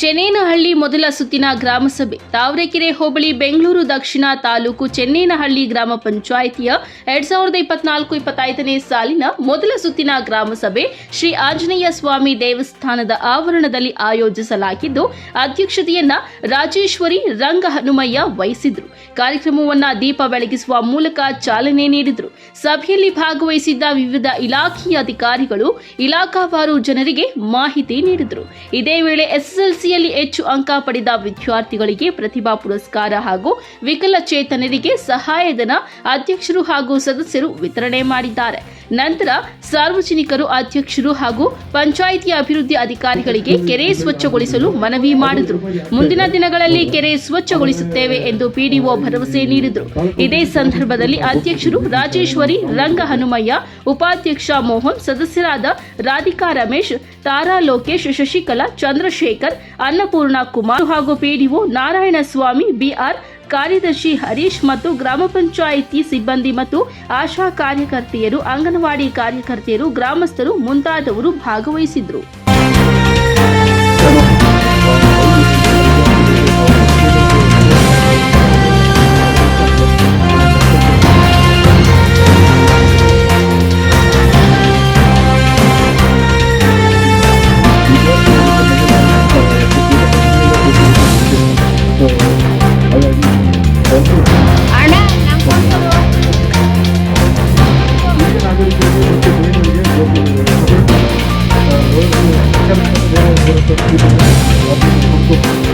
ಚೆನ್ನೇನಹಳ್ಳಿ ಮೊದಲ ಸುತ್ತಿನ ಗ್ರಾಮಸಭೆ ತಾವರೆಕೆರೆ ಹೋಬಳಿ ಬೆಂಗಳೂರು ದಕ್ಷಿಣ ತಾಲೂಕು ಚೆನ್ನೇನಹಳ್ಳಿ ಗ್ರಾಮ ಪಂಚಾಯಿತಿಯ 2024-25ನೇ ಸಾಲಿನ ಮೊದಲ ಸುತ್ತಿನ ಗ್ರಾಮಸಭೆ ಶ್ರೀ ಆಂಜನೇಯ ಸ್ವಾಮಿ ದೇವಸ್ಥಾನದ ಆವರಣದಲ್ಲಿ ಆಯೋಜಿಸಲಾಗಿದ್ದು ಅಧ್ಯಕ್ಷತೆಯನ್ನ ರಾಜೇಶ್ವರಿ ರಂಗ ಹನುಮಯ್ಯ ವಹಿಸಿದ್ರು. ಕಾರ್ಯಕ್ರಮವನ್ನ ದೀಪ ಬೆಳಗಿಸುವ ಮೂಲಕ ಚಾಲನೆ ನೀಡಿದರು. ಸಭೆಯಲ್ಲಿ ಭಾಗವಹಿಸಿದ್ದ ವಿವಿಧ ಇಲಾಖೆಯ ಅಧಿಕಾರಿಗಳು ಇಲಾಖಾವಾರು ಜನರಿಗೆ ಮಾಹಿತಿ ನೀಡಿದರು. ಇದೇ ವೇಳೆ ಎಸ್ಎಸ್ಎಲ್ಸಿಯಲ್ಲಿ ಹೆಚ್ಚು ಅಂಕ ಪಡೆದ ವಿದ್ಯಾರ್ಥಿಗಳಿಗೆ ಪ್ರತಿಭಾ ಪುರಸ್ಕಾರ ಹಾಗೂ ವಿಕಲಚೇತನರಿಗೆ ಸಹಾಯಧನ ಅಧ್ಯಕ್ಷರು ಹಾಗೂ ಸದಸ್ಯರು ವಿತರಣೆ ಮಾಡಿದ್ದಾರೆ. ನಂತರ ಸಾರ್ವಜನಿಕರು ಅಧ್ಯಕ್ಷರು ಹಾಗೂ ಪಂಚಾಯಿತಿಯ ಅಭಿವೃದ್ಧಿ ಅಧಿಕಾರಿಗಳಿಗೆ ಕೆರೆ ಸ್ವಚ್ಛಗೊಳಿಸಲು ಮನವಿ ಮಾಡಿದರು. ಮುಂದಿನ ದಿನಗಳಲ್ಲಿ ಕೆರೆ ಸ್ವಚ್ಛಗೊಳಿಸುತ್ತೇವೆ ಎಂದು ಪಿಡಿಒ ಭರವಸೆ ನೀಡಿದರು. ಇದೇ ಸಂದರ್ಭದಲ್ಲಿ ಅಧ್ಯಕ್ಷರು ರಾಜೇಶ್ವರಿ ರಂಗ ಹನುಮಯ್ಯ, ಉಪಾಧ್ಯಕ್ಷ ಮೋಹನ್, ಸದಸ್ಯರಾದ ರಾಧಿಕಾ ರಮೇಶ್, ತಾರಾ ಲೋಕೇಶ್, ಶಶಿಕಲಾ, ಚಂದ್ರಶೇಖರ್, ಅನ್ನಪೂರ್ಣ ಕುಮಾರ್ ಹಾಗೂ ಪಿಡಿಒ ನಾರಾಯಣಸ್ವಾಮಿ, ಬಿಆರ್ ಕಾರ್ಯದರ್ಶಿ ಹರೀಶ್ ಮತ್ತು ಗ್ರಾಮ ಪಂಚಾಯಿತಿ ಸಿಬ್ಬಂದಿ ಮತ್ತು ಆಶಾ ಕಾರ್ಯಕರ್ತೆಯರು, ಅಂಗನವಾಡಿ ಕಾರ್ಯಕರ್ತೆಯರು, ಗ್ರಾಮಸ್ಥರು ಮುಂತಾದವರು ಭಾಗವಹಿಸಿದ್ರು. Thank you.